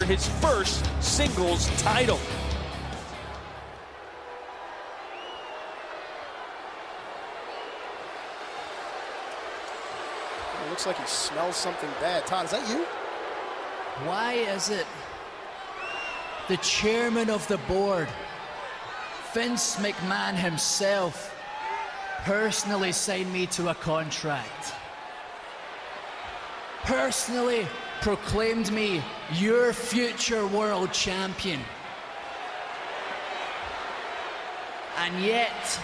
his first singles title. It looks like he smells something bad. Todd, is that you? Why is it the chairman of the board, Vince McMahon himself, personally signed me to a contract? Personally proclaimed me your future world champion. And yet,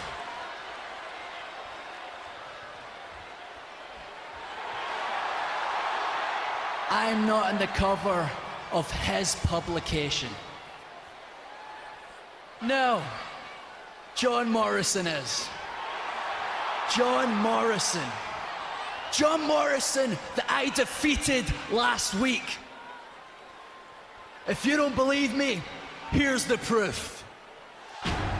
I'm not on the cover of his publication. No, John Morrison is. John Morrison. John Morrison that I defeated last week. If you don't believe me, here's the proof.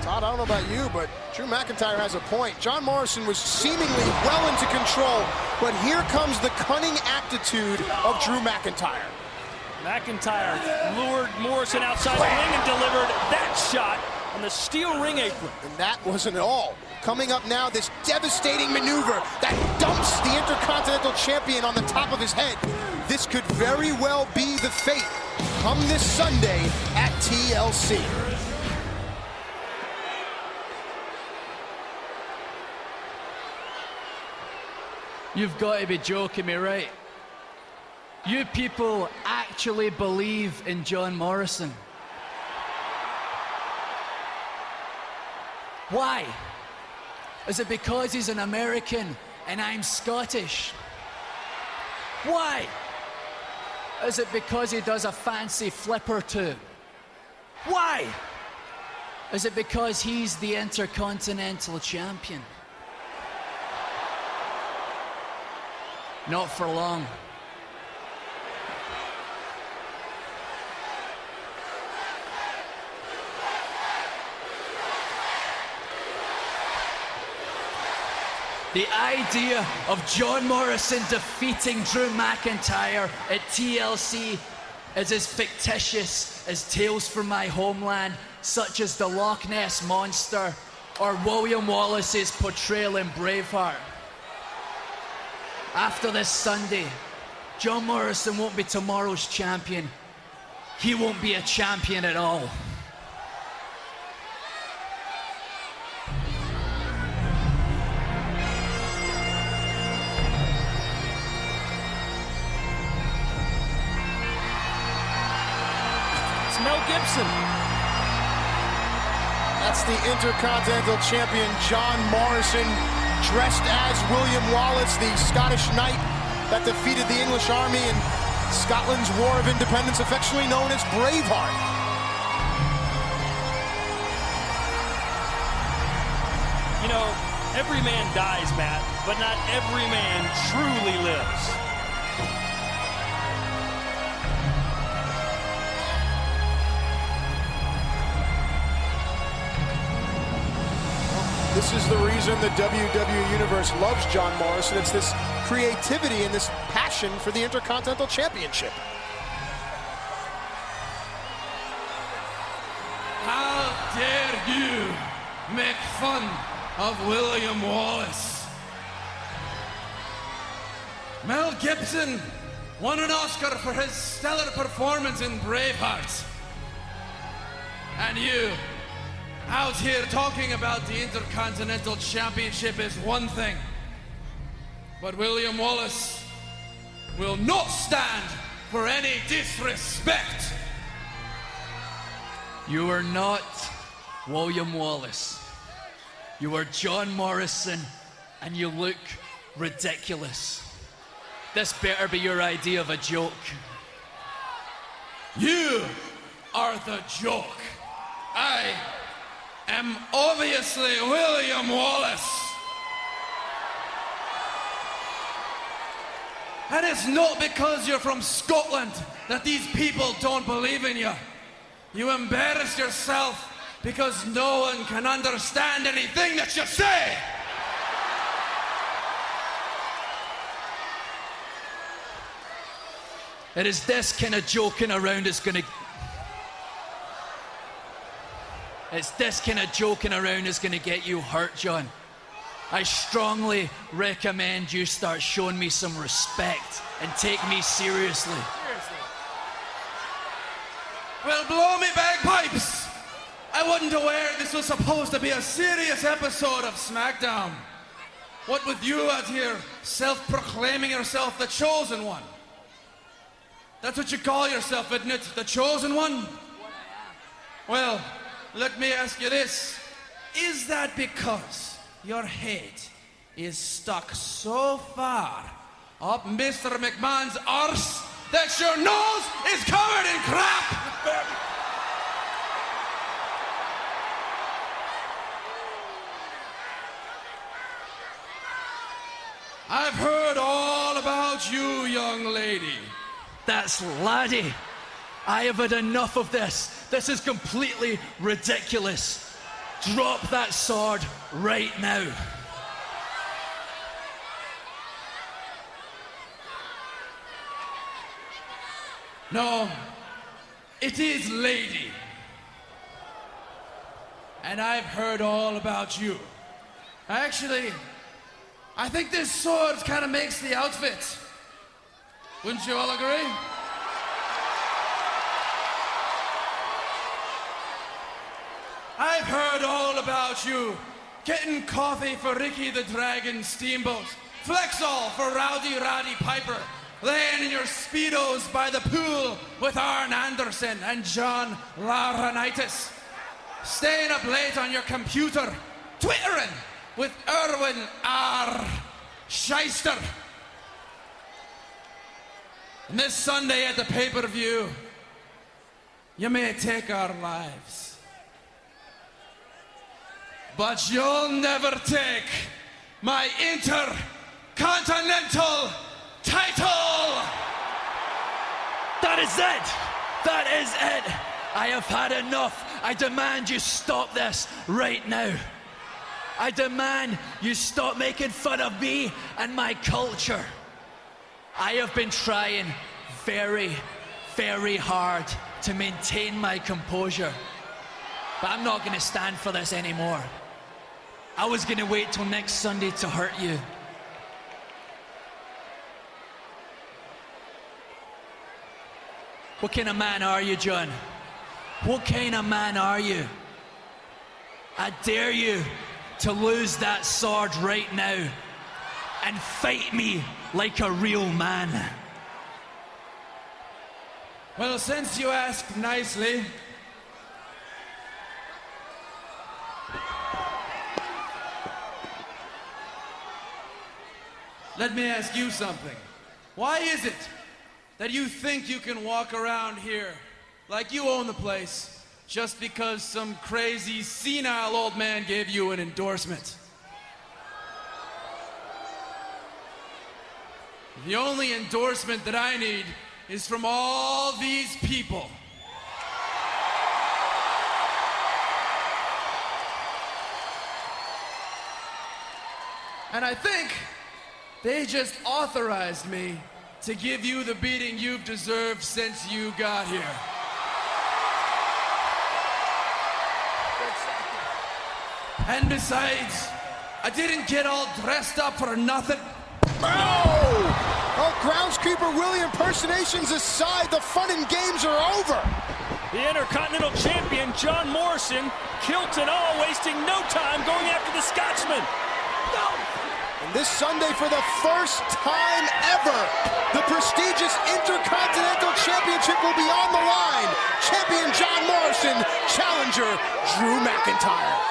Todd, I don't know about you, but Drew McIntyre has a point. John Morrison was seemingly well into control, but here comes the cunning aptitude of Drew McIntyre. McIntyre lured Morrison outside the ring and delivered that shot on the steel ring apron. And that wasn't all. Coming up now, this devastating maneuver that dumps the Intercontinental Champion on the top of his head. This could very well be the fate come this Sunday at TLC. You've got to be joking me, right? You people actually believe in John Morrison. Why? Is it because he's an American and I'm Scottish? Why? Is it because he does a fancy flip or two? Why? Is it because he's the Intercontinental Champion? Not for long. The idea of John Morrison defeating Drew McIntyre at TLC is as fictitious as tales from my homeland, such as the Loch Ness Monster or William Wallace's portrayal in Braveheart. After this Sunday, John Morrison won't be tomorrow's champion. He won't be a champion at all. It's Mel Gibson. That's the Intercontinental Champion, John Morrison, dressed as William Wallace, the Scottish knight that defeated the English army in Scotland's War of Independence, affectionately known as Braveheart. You know, every man dies, Matt, but not every man truly lives. This is the reason the WWE Universe loves John Morrison. It's this creativity and this passion for the Intercontinental Championship. How dare you make fun of William Wallace? Mel Gibson won an Oscar for his stellar performance in Braveheart. And you, out here talking about the Intercontinental Championship is one thing, but William Wallace will not stand for any disrespect. You are not William Wallace. You are John Morrison, and you look ridiculous. This better be your idea of a joke. You are the joke. I am obviously William Wallace. And it's not because you're from Scotland that these people don't believe in you. You embarrass yourself because no one can understand anything that you say. It is this kind of joking around is gonna... It's this kind of joking around is gonna get you hurt, John. I strongly recommend you start showing me some respect and take me seriously. Well, blow me bagpipes! I wasn't aware this was supposed to be a serious episode of Smackdown. What with you out here self-proclaiming yourself the chosen one? That's what you call yourself, isn't it? The chosen one? Well, let me ask you this. Is that because your head is stuck so far up Mr. McMahon's arse that your nose is covered in crap? I've heard all about you, young lady. That's laddie. I have had enough of this. This is completely ridiculous. Drop that sword right now. No, it is lady. And I've heard all about you. Actually, I think this sword kind of makes the outfit. Wouldn't you all agree? I've heard all about you. Getting coffee for Ricky the Dragon Steamboat. Flexall for Rowdy Roddy Piper. Laying in your Speedos by the pool with Arn Anderson and John Laurinaitis. Staying up late on your computer. Twittering with Erwin R. Shyster. And this Sunday at the pay-per-view, you may take our lives, but you'll never take my Intercontinental title! That is it! That is it! I have had enough. I demand you stop this right now. I demand you stop making fun of me and my culture. I have been trying very, very hard to maintain my composure, but I'm not going to stand for this anymore. I was going to wait till next Sunday to hurt you. What kind of man are you, John? What kind of man are you? I dare you to lose that sword right now and fight me like a real man. Well, since you asked nicely, let me ask you something. Why is it that you think you can walk around here like you own the place just because some crazy senile old man gave you an endorsement? The only endorsement that I need is from all these people. And I think they just authorized me to give you the beating you've deserved since you got here. And besides, I didn't get all dressed up for nothing. Oh, groundskeeper Willie impersonations aside, the fun and games are over. The Intercontinental Champion, John Morrison, kilt and all, wasting no time going after the Scotsman. No! And this Sunday, for the first time ever, the prestigious Intercontinental Championship will be on the line. Champion John Morrison, challenger Drew McIntyre.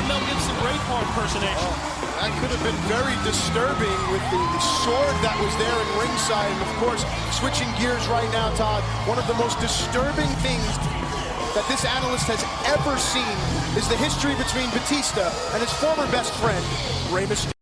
Mel Gibson Braveheart impersonation. That could have been very disturbing with the sword that was there in ringside. And of course, switching gears right now, Todd, one of the most disturbing things that this analyst has ever seen is the history between Batista and his former best friend, Rey Mysterio.